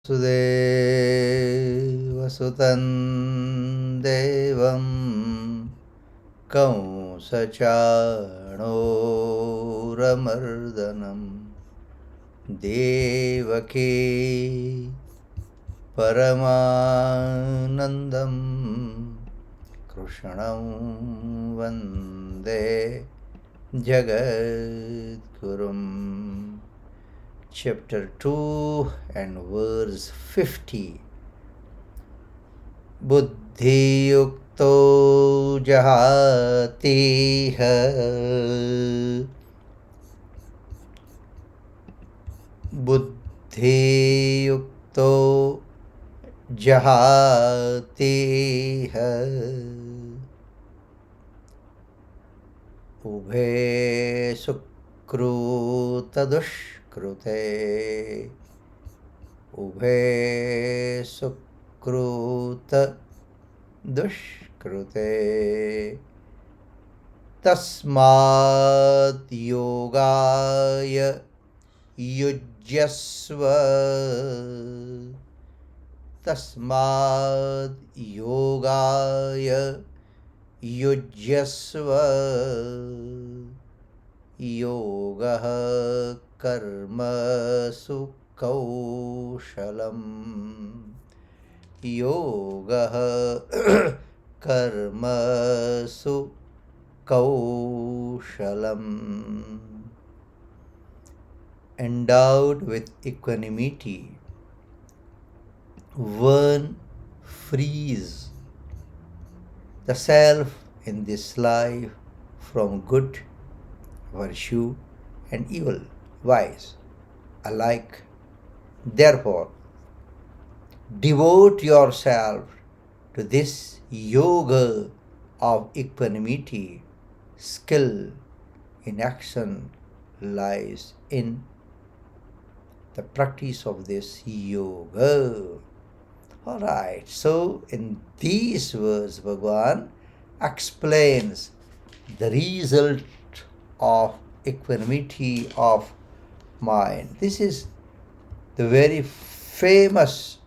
सुदेवसुतं देवं कंसचाणूरमर्दनं देवकी परमानन्दं कृष्णं वन्दे जगद्गुरुम्. Chapter 2 and verse 50. Buddhi yukto jahatiha. Buddhi yukto jahatiha. Ubhe sukruta dushkrute. Ubhe sukruta dushkrute. Tasmat yogaya yujyasva. Tasmat yogaya yujyasva. Yoga karmasu kaushalam. Yoga karmasu kaushalam. Endowed with equanimity, one frees the self in this life from good, virtue, and evil, vice alike. Therefore, devote yourself to this yoga of equanimity. Skill in action lies in the practice of this yoga. Alright, so in these words, Bhagavan explains the result of equanimity of mind. This is the very famous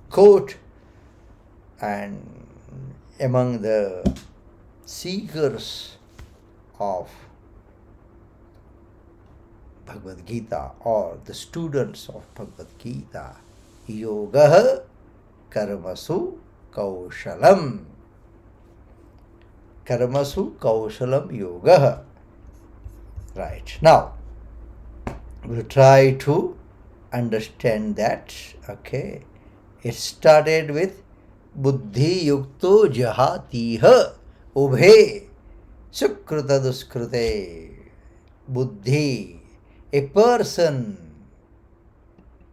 quote, and among the seekers of Bhagavad Gita or the students of Bhagavad Gita, yoga karmasu kaushalam. Karmasu kaushalam yoga. Right. Now, we'll try to understand that. Okay. It started with buddhi yukto jahatiha ubhe sukruta duskrute. Buddhi, a person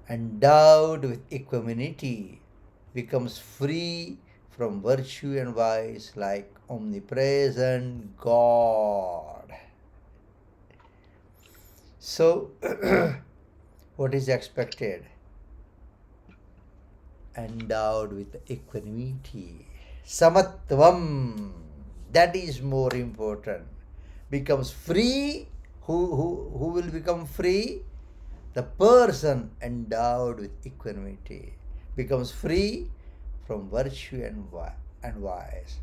endowed with equanimity, becomes free from virtue and vice like omnipresent God. So, what is expected? Endowed with equanimity. Samatvam, that is more important. Becomes free. Who will become free? The person endowed with equanimity becomes free from virtue and vice,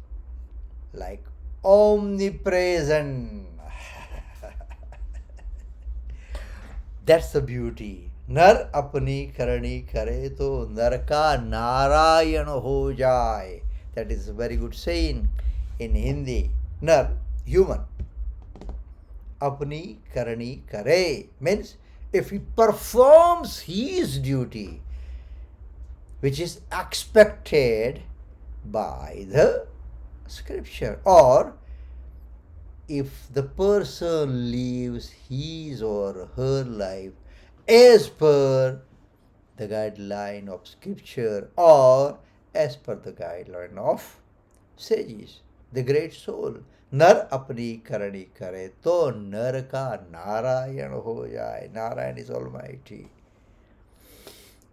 like omnipresent. That's the beauty. Nar apni karani kare to nar ka Narayan ho jaye. That is a very good saying in Hindi. Nar, human. Apni karani kare means if he performs his duty, which is expected by the scripture, or if the person lives his or her life as per the guideline of scripture or as per the guideline of sages, the great soul. Nar apni karani kare to nar ka Narayan ho jaye. Narayan is Almighty.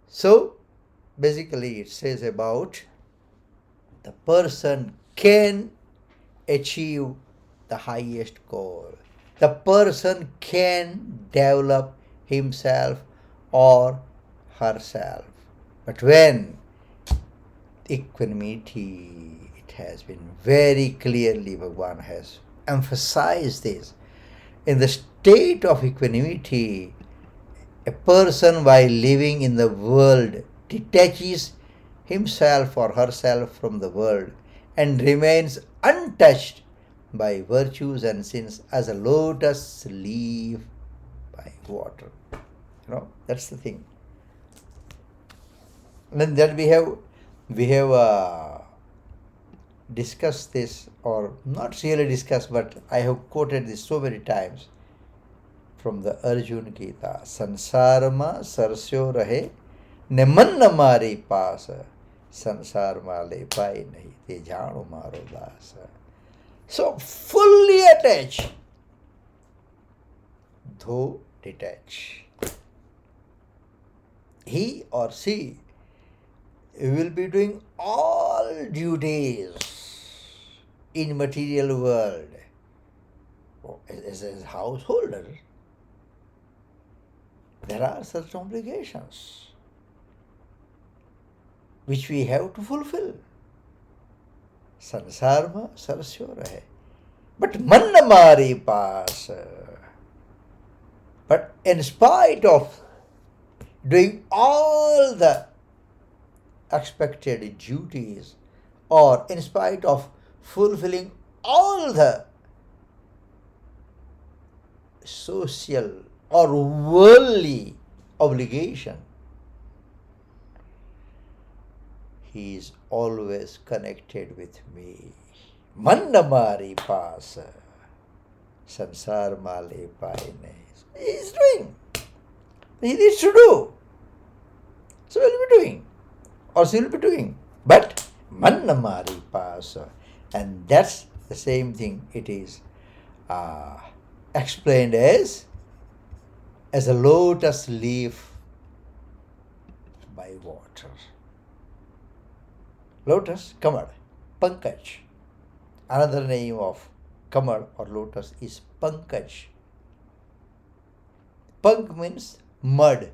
So basically it says about the person can achieve the highest goal. The person can develop himself or herself. But when equanimity, it has been very clearly, Bhagavan has emphasized this. In the state of equanimity, a person while living in the world detaches himself or herself from the world and remains untouched by virtues and sins as a lotus leaf by water. That's the thing. And then we have discussed this, or not really discussed, but I have quoted this so many times from the Arjun Geeta. Sansarma sarsyo rahe nemanna mare paas sansar male pai nahi te janu maro das. So fully attached, though detach. He or she will be doing all duties in material world as a householder. There are such obligations which we have to fulfill. Sansarma sarsyo rahe. But manna mari paas. But in spite of doing all the expected duties, or in spite of fulfilling all the social or worldly obligation, he is always connected with me. Manna mari paas sansar male paine. He is doing. He needs to do. So he will be doing. Or she will be doing. But manna mari paas. And that's the same thing it is explained as a lotus leaf by water. Lotus, Kamal, Pankaj. Another name of Kamal or lotus is Pankaj. Pank means mud.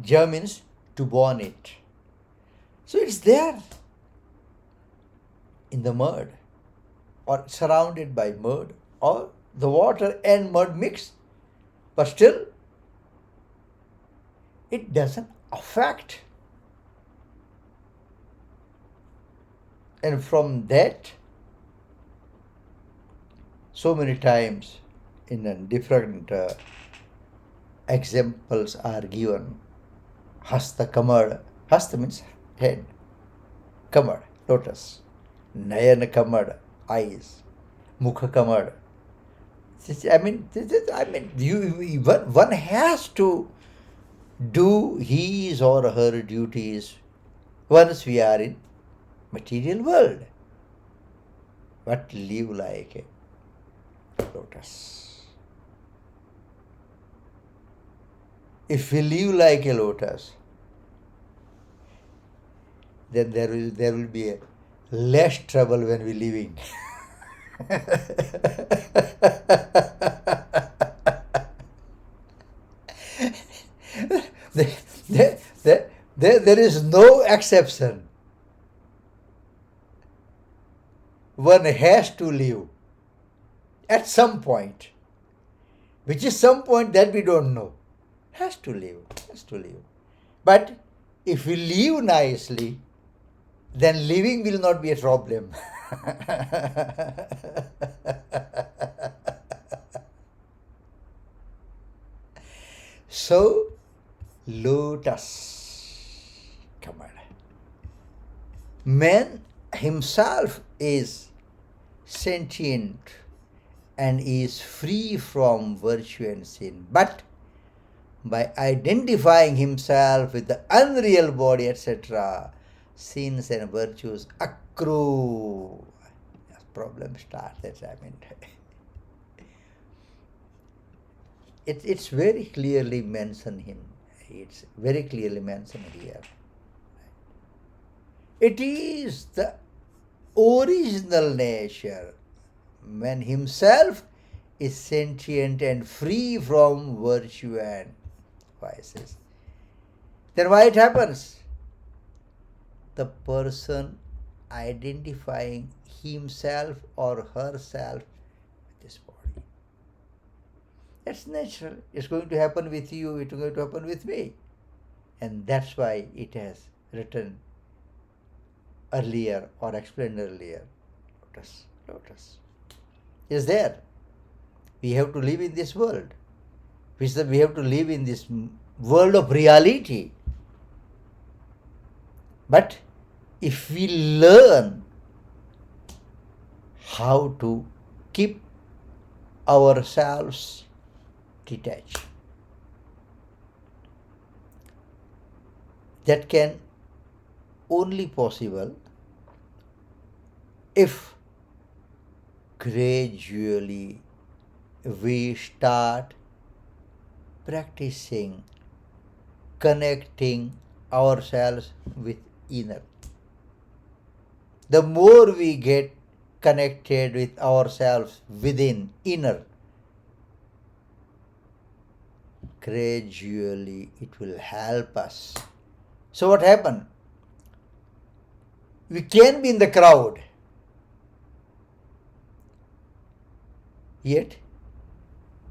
Ja means to bonnet. So it's there in the mud, or surrounded by mud, or the water and mud mix, but still it doesn't affect. And from that, so many times in different examples are given. Hasta Kamad. Hasta means head. Kamad, lotus. Nayana Kamad, eyes. Mukha Kamad. One has to do his or her duties once we are in material world, but live like a lotus. If we live like a lotus, then there will be less trouble when we living. There is no exception. One has to live at some point, which is some point that we don't know. Has to live. But if we live nicely, then living will not be a problem. So, lotus, come on. Man himself is sentient and is free from virtue and sin. But by identifying himself with the unreal body, etc., sins and virtues accrue. Problem starts. It's very clearly mentioned here. It's very clearly mentioned here. It is the original nature. Man himself is sentient and free from virtue and vices. Then why it happens? The person identifying himself or herself with this body. That's natural. It's going to happen with you, it's going to happen with me. And that's why it has written earlier or explained earlier. Lotus is there. We have to live in this world. We have to live in this world of reality. But if we learn how to keep ourselves detached, that can only possible if gradually we start practicing connecting ourselves with inner. The more we get connected with ourselves within inner, gradually it will help us. So what happened? We can be in the crowd, yet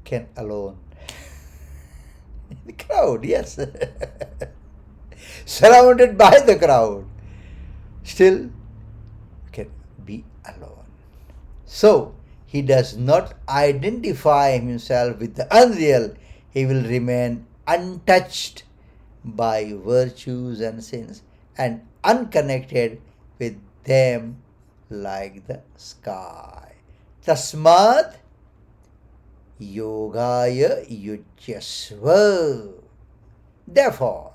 can alone. The crowd, yes. Surrounded by the crowd, still can be alone. So he does not identify himself with the unreal. He will remain untouched by virtues and sins and unconnected with them like the sky. Tasmad yogaya yujyasva. Therefore,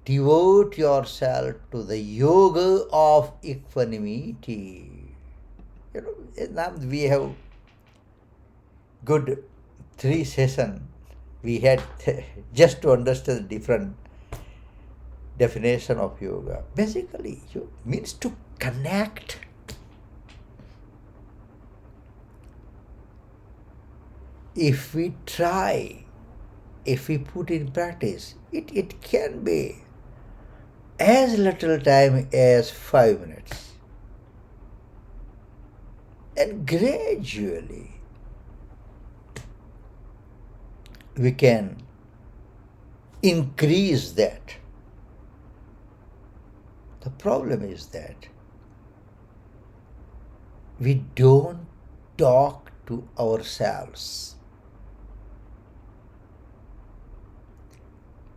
devote yourself to the yoga of equanimity. Now we have good 3 sessions we had just to understand the different definition of yoga. Basically, yoga means to connect. If we try, if we put in practice, it can be as little time as 5 minutes. And gradually we can increase that. The problem is that we don't talk to ourselves.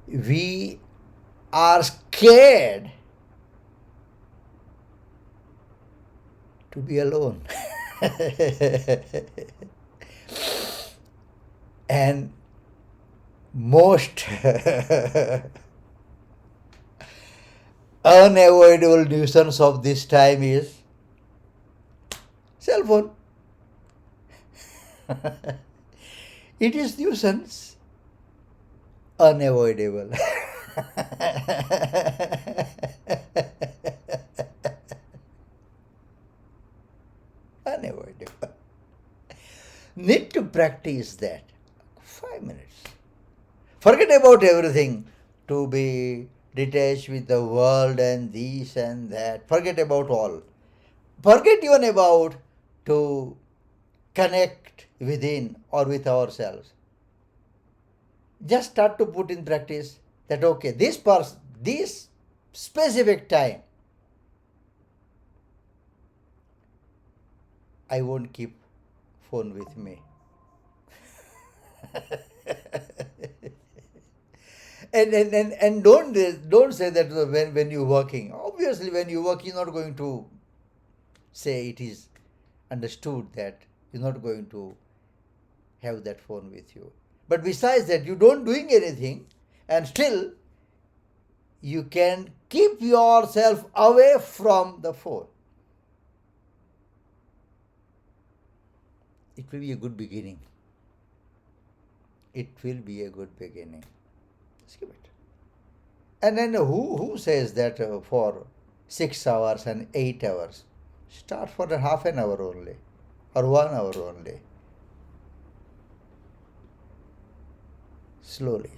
We are scared to be alone. And most unavoidable nuisance of this time is cell phone. It is nuisance, unavoidable. Unavoidable. Need to practice that. 5 minutes. Forget about everything. To be detached with the world and this and that. Forget about all. Forget even about to connect within or with ourselves. Just start to put in practice that okay, this specific time, I won't keep phone with me. and don't say that when you're working. Obviously, when you work, you're not going to say it is understood that you're not going to have that phone with you. But besides that, you don't doing anything, and still you can keep yourself away from the phone. It will be a good beginning. It will be a good beginning. Just give it. And then who says that for 6 hours and 8 hours? Start for a half an hour only or 1 hour only. Slowly.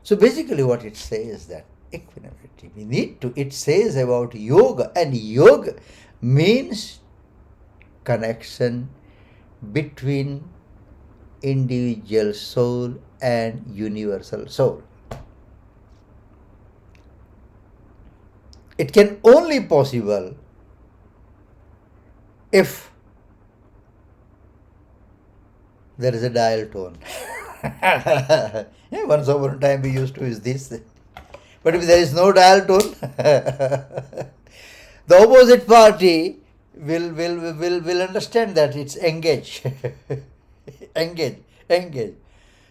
So basically what it says that equanimity, it says about yoga, and yoga means connection between individual soul and universal soul. It can only possible if there is a dial tone. Once upon a time we used to use this. But if there is no dial tone, the opposite party will understand that it's engage. engage.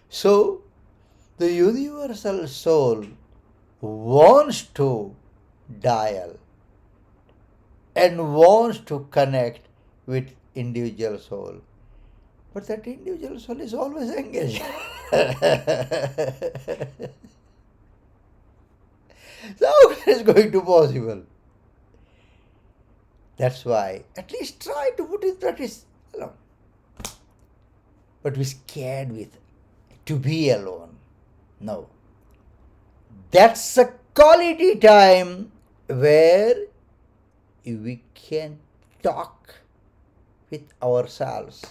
So the universal soul wants to dial and wants to connect with individual soul. But that individual soul is always engaged. So how is it going to possible? That's why at least try to put in practice alone. But we're scared with to be alone. No. That's a quality time where we can talk with ourselves.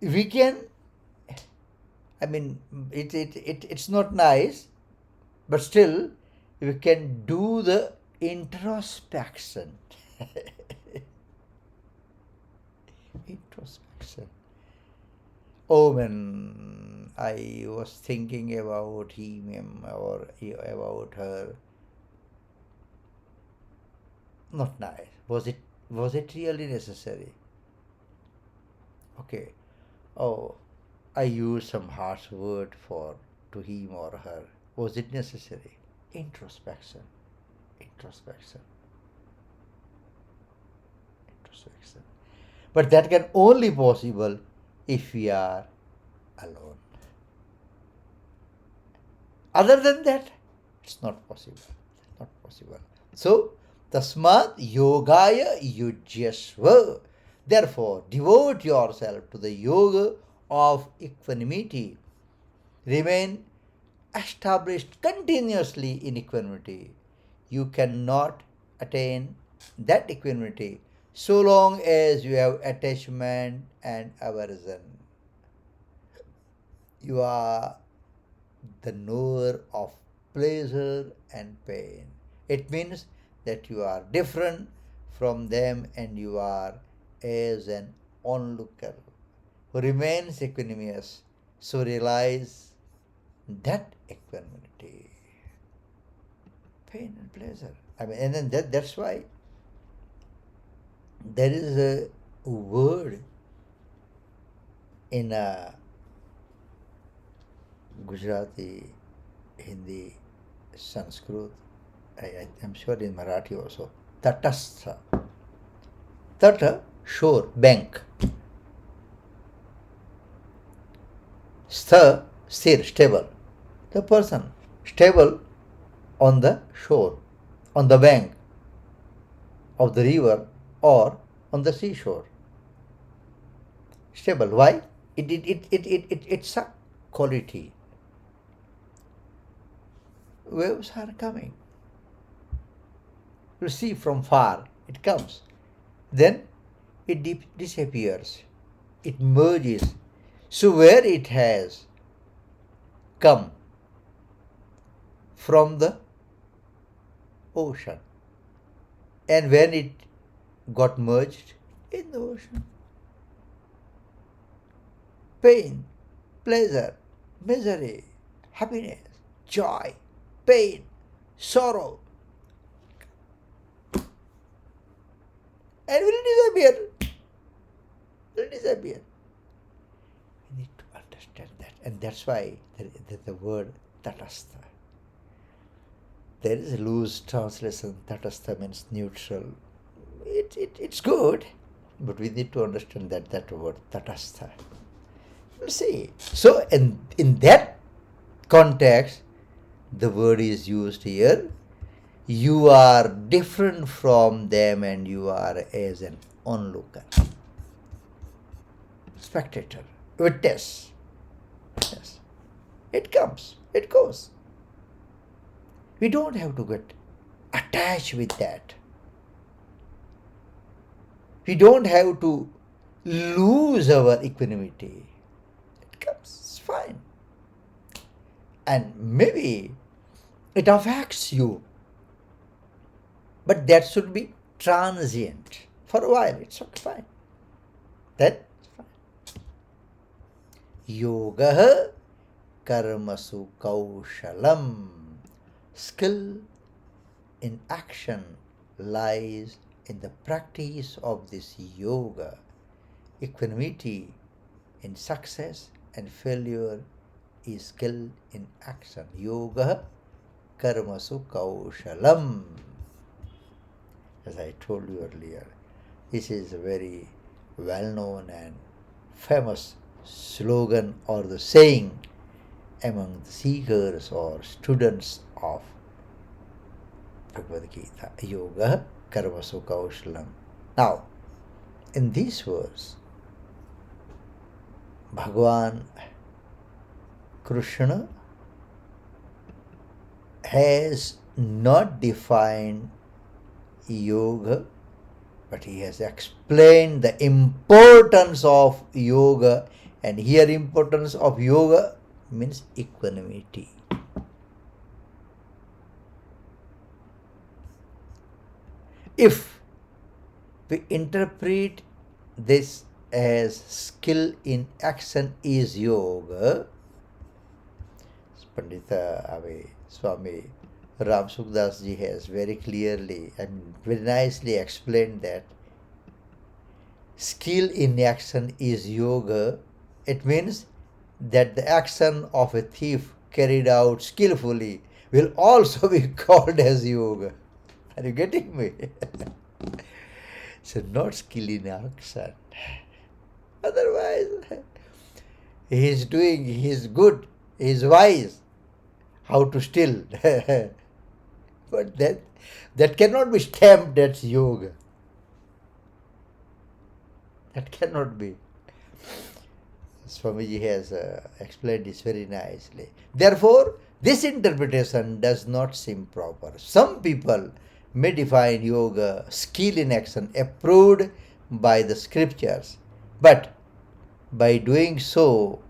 We can, it's not nice, but still we can do the introspection. Introspection. Oh, when I was thinking about him or about her, not nice. Was it really necessary? Okay. Oh, I used some harsh word to him or her. Was it necessary? Introspection. But that can only possible if we are alone. Other than that, it's not possible. So, tasmat yogaya yujyasva. Therefore, devote yourself to the yoga of equanimity. Remain established continuously in equanimity. You cannot attain that equanimity so long as you have attachment and aversion. You are the knower of pleasure and pain. It means that you are different from them and you are as an onlooker who remains equanimous. So realize that equanimity, pain and pleasure. And then that's why there is a word in Gujarati, Hindi, Sanskrit, I'm sure in Marathi also, tatastha. Tata, shore, bank. Stha, sthir, stable. The person stable on the shore, on the bank of the river or on the seashore. Stable. Why? It's a quality. Waves are coming. You see from far, it comes. Then it disappears. It merges. So where it has come from the ocean, and when it got merged in the ocean, pain, pleasure, misery, happiness, joy, pain, sorrow, and will disappear. We need to understand that, and that's why the word tatastha. There is a loose translation. Tatastha means neutral. It's good, but we need to understand that word tatastha. See, so in that context, the word is used here. You are different from them and you are as an onlooker, spectator, witness. Yes. It comes, it goes. We don't have to get attached with that. We don't have to lose our equanimity. It comes, it's fine. And maybe it affects you, but that should be transient. For a while, it's okay, fine. That's fine. Yoga karmasu kaushalam. Skill in action lies in the practice of this yoga. Equanimity in success and failure is skill in action. Yoga karmasu kaushalam. As I told you earlier, this is a very well-known and famous slogan or the saying among the seekers or students of Bhagavad Gita. Yoga karmasu kaushalam. Now, in these words, Bhagavan Krishna has not defined yoga, but he has explained the importance of yoga, and here importance of yoga means equanimity. If we interpret this as skill in action is yoga, Pandita Swami Ram Sukdas ji has very clearly and very nicely explained that skill in action is yoga. It means that the action of a thief carried out skillfully will also be called as yoga. Are you getting me? So not skill in action. Otherwise, he is doing, he is good, he is wise. How to steal. But that cannot be stamped as yoga. That cannot be. Swamiji has explained this very nicely. Therefore, this interpretation does not seem proper. Some people may define yoga skill in action approved by the scriptures, but by doing so,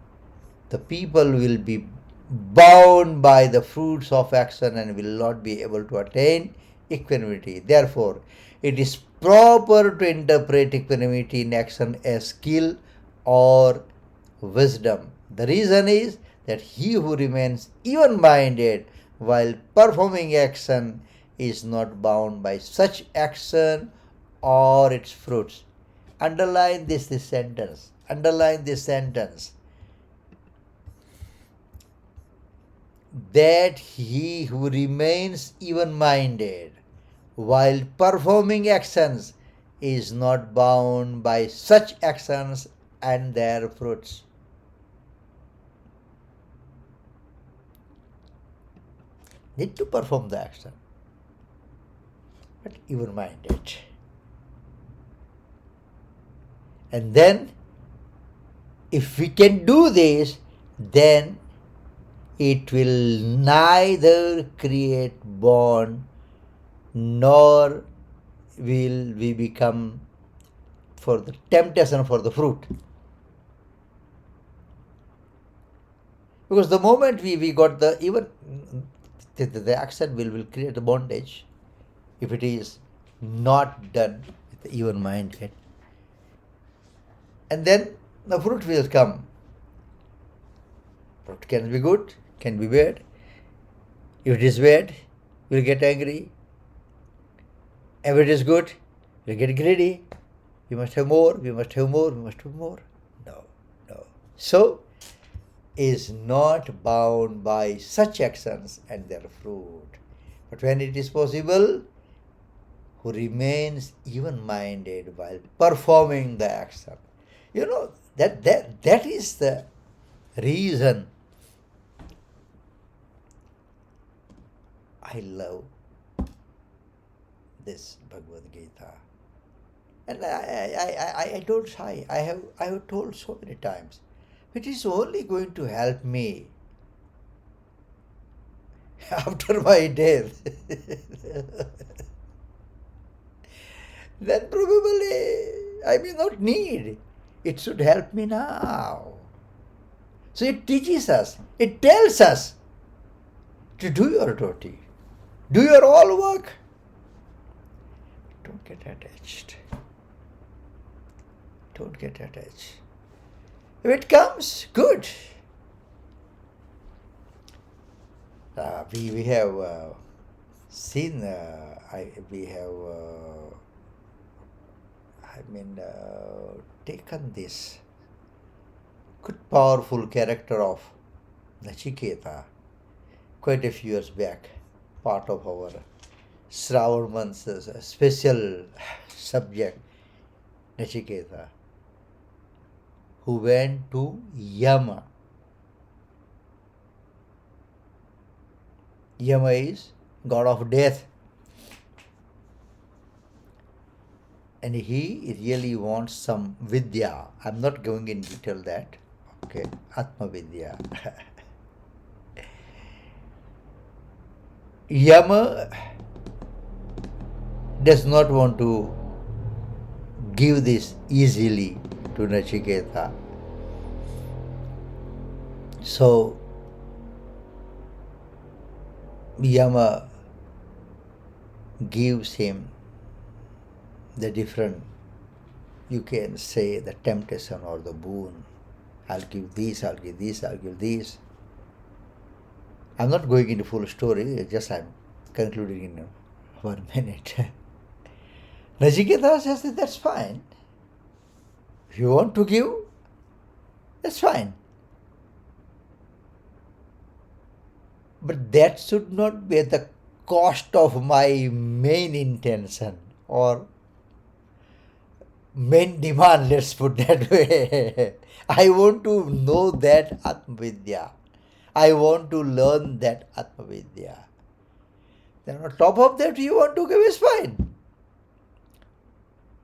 the people will be bound by the fruits of action and will not be able to attain equanimity. Therefore, it is proper to interpret equanimity in action as skill or wisdom. The reason is that he who remains even-minded while performing action is not bound by such action or its fruits. Underline this sentence. Underline this sentence. That he who remains even-minded while performing actions is not bound by such actions and their fruits. Need to perform the action, but even-minded. And then, if we can do this, then it will neither create bond nor will we become for the temptation for the fruit. Because the moment we got the even the action will create a bondage if it is not done with even minded. And then the fruit will come. Fruit can be good, can be bad. If it is bad, we'll get angry. If it is good, we'll get greedy. We must have more, we must have more, we must have more. No. So, is not bound by such actions and their fruit. But when it is possible, who remains even-minded while performing the action. You know, that is the reason I love this Bhagavad Gita. And I don't I have told so many times, it is only going to help me after my death, then probably I may not need. It should help me now. So it teaches us, it tells us to do your duty, do your all work. Don't get attached. Don't get attached. If it comes, good. We have seen, we have, taken this good, powerful character of Nachiketa quite a few years back, part of our Shravan month's special subject, Nachiketa, who went to Yama. Yama is god of death. And he really wants some vidya. I'm not going in detail that. Okay, Atma Vidya. Yama does not want to give this easily to Nachiketa. So Yama gives him the different, you can say, the temptation or the boon. I'll give this, I'll give this, I'll give this. I'm not going into full story, just I'm concluding in 1 minute. Nachiketa says that that's fine. If you want to give, that's fine. But that should not be at the cost of my main intention or main demand, let's put that way. I want to know that Atma Vidya. I want to learn that Atma Vidya. Then on top of that, you want to give is fine.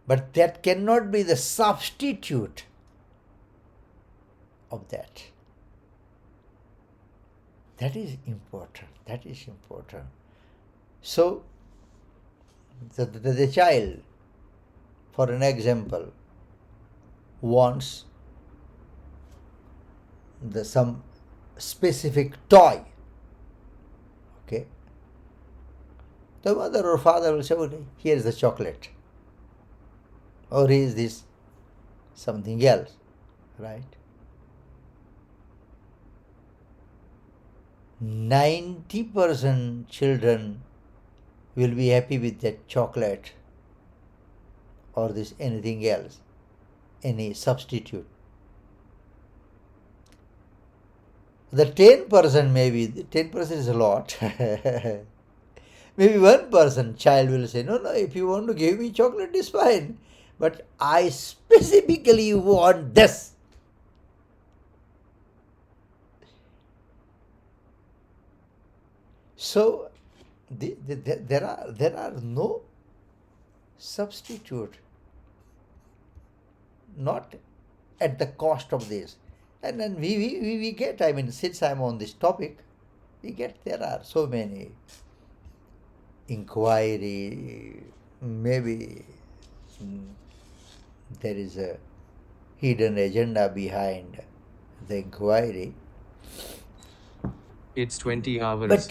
But that cannot be the substitute of that. That is important. That is important. So, the child, for an example, wants some specific toy. Okay. The mother or father will say, okay, here is the chocolate. Or is this something else? Right? 90% children will be happy with that chocolate or this anything else, any substitute. The 10% maybe, 10% is a lot. Maybe 1% child will say, no, if you want to give me chocolate, it's fine. But I specifically want this. So there are no substitute, not at the cost of this. And then we get, since I'm on this topic, we get there are so many inquiry, maybe there is a hidden agenda behind the inquiry. It's 20 hours. But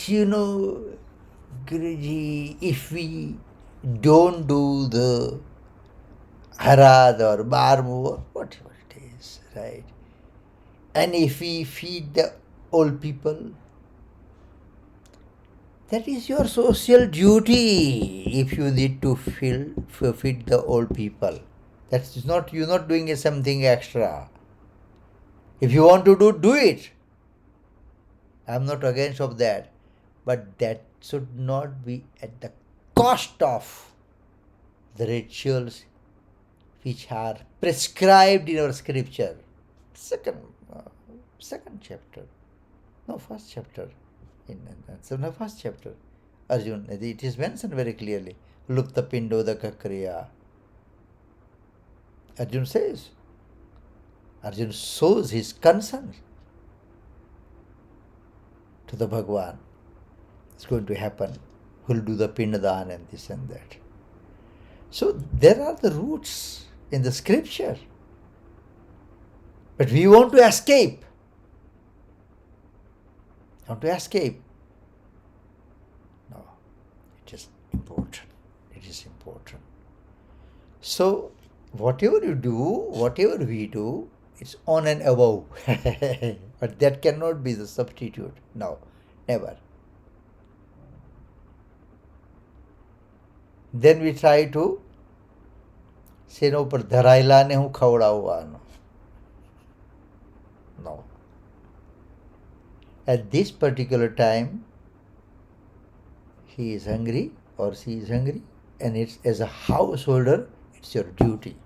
Guruji, if we don't do the harad or barmu, whatever it is, right? And if we feed the old people, that is your social duty. If you need to feed the old people, that's not, you're not doing something extra. If you want to do it. I'm not against of that, but that should not be at the cost of the rituals which are prescribed in our scripture. Second chapter, no, first chapter. In the first chapter, Arjun, it is mentioned very clearly. Lupta Pindodaka Kriya. Arjun says, Arjun shows his concern to the Bhagwan. is going to happen, who will do the pindadan and this and that. So there are the roots in the scripture. But we want to escape. Want to escape. No, it is important. It is important. So whatever you do, whatever we do, it's on and above. But that cannot be the substitute. No, never. Then we try to say, no, but dharaila ne hu khawdavano. No. At this particular time, he is hungry or she is hungry, and it's, as a householder, it's your duty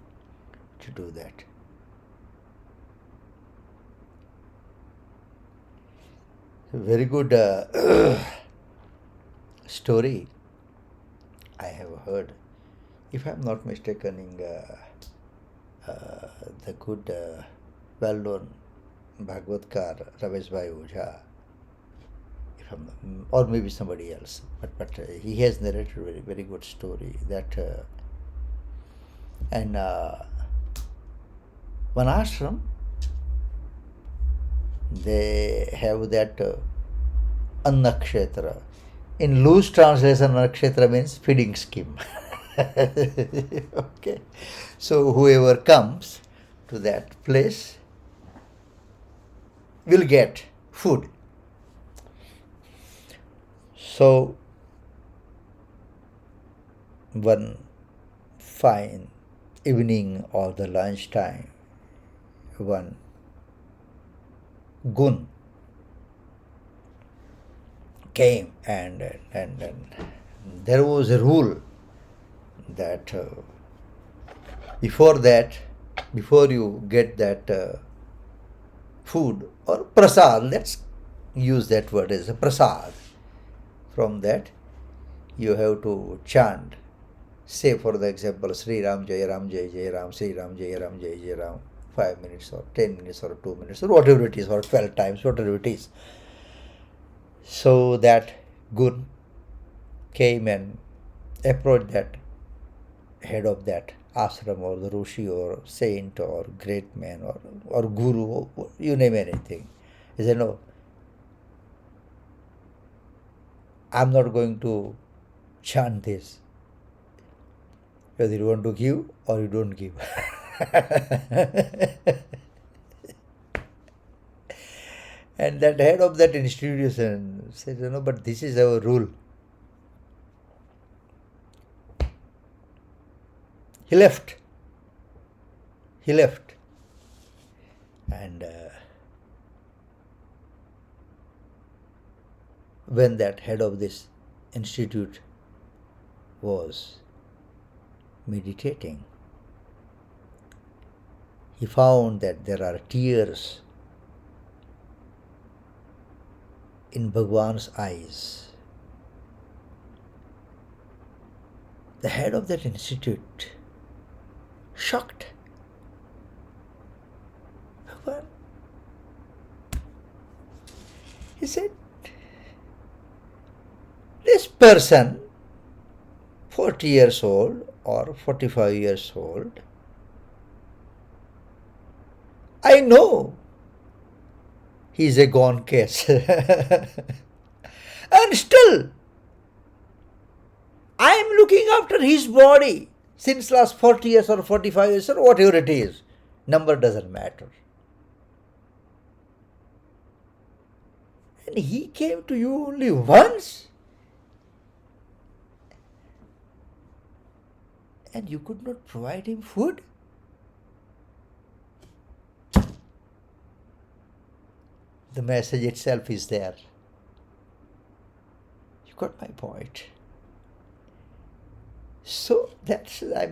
to do that. A very good story I have heard, if I am not mistaken, in the good, well-known Bhagavatkar Ramesh Bhai Ojha, or maybe somebody else, but he has narrated a very, very good story that and one ashram, they have that annakshetra. In loose translation, annakshetra means feeding scheme. Okay, so whoever comes to that place will get food. So one fine evening or the lunch time, one gun came, and there was a rule that before you get that food or prasad, let's use that word as a prasad, from that you have to chant, say for the example, Sri Ram Jai Ram Jai Jai Ram, Sri Ram Jai Ram Jai Jai Ram, 5 minutes or 10 minutes or 2 minutes or whatever it is, or 12 times, whatever it is. So that gun came and approached that head of that ashram, or the Rishi or saint or great man or guru, you name anything. He said, no, I'm not going to chant this. Whether you want to give or you don't give. And that head of that institution said, no, but this is our rule. He left. And when that head of this institute was meditating, he found that there are tears in Bhagwan's eyes. The head of that institute, shocked. Bhagwan, he said, this person, 40 years old or 45 years old, I know he is a gone case. And still, I am looking after his body since last 40 years or 45 years or whatever it is. Number doesn't matter. And he came to you only once, and you could not provide him food? The message itself is there. You got my point. So that's not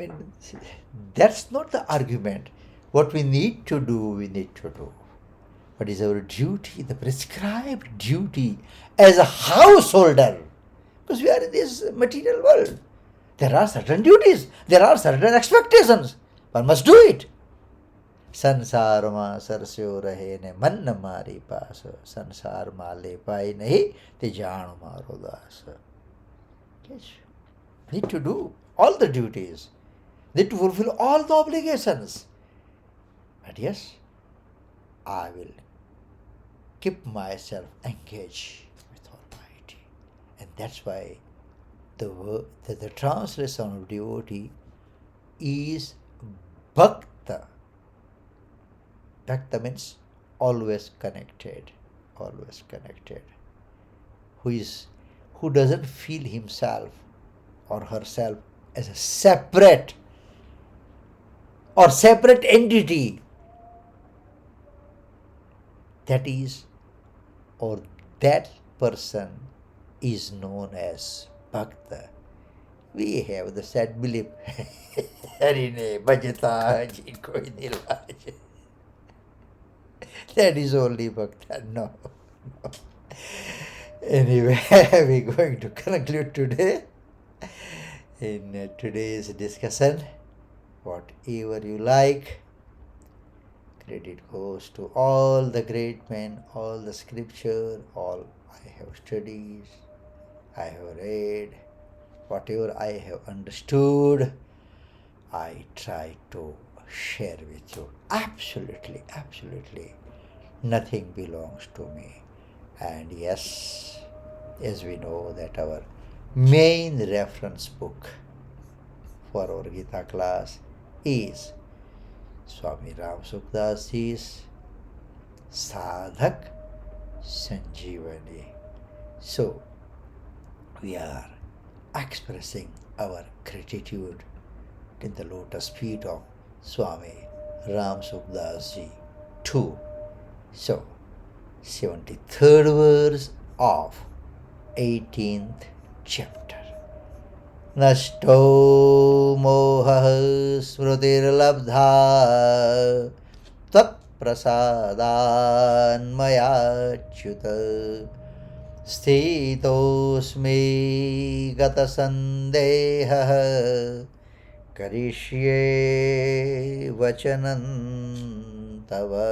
the argument. What we need to do, we need to do. What is our duty, the prescribed duty as a householder? Because we are in this material world. There are certain duties. There are certain expectations. One must do it. સંસારમાં સરસ્યો રહે ને મન મારી pass, સંસારમાં લેપાય નહીં તે જાણ મારો દાસ. Yes. Need to do all the duties, need to fulfill all the obligations. But yes, I will keep myself engaged with Almighty. And that's why the translation of devotee is bhakta. Bhakta means always connected, always connected. Who doesn't feel himself or herself as a separate or separate entity. That is, or that person is known as bhakta. We have the sad belief, Harine bhajata jinko nilaj. That is only bhakta. No. Anyway, we're going to conclude today in today's discussion. Whatever you like, credit goes to all the great men, all the scripture, all I have studied, I have read, whatever I have understood, I try to share with you. Absolutely, absolutely. Nothing belongs to me. And yes, as we know that our main reference book for our Geeta class is Swami Ram Sukdas Ji's Sadhak Sanjeevani. So, we are expressing our gratitude in the lotus feet of Swami Ram Sukdas Ji too. So, 73rd verse of 18th chapter. Nashto mohah smrutirlabdha tat prasadan mayachyuta sthitosmi gata sandehah karishye vachanam tava.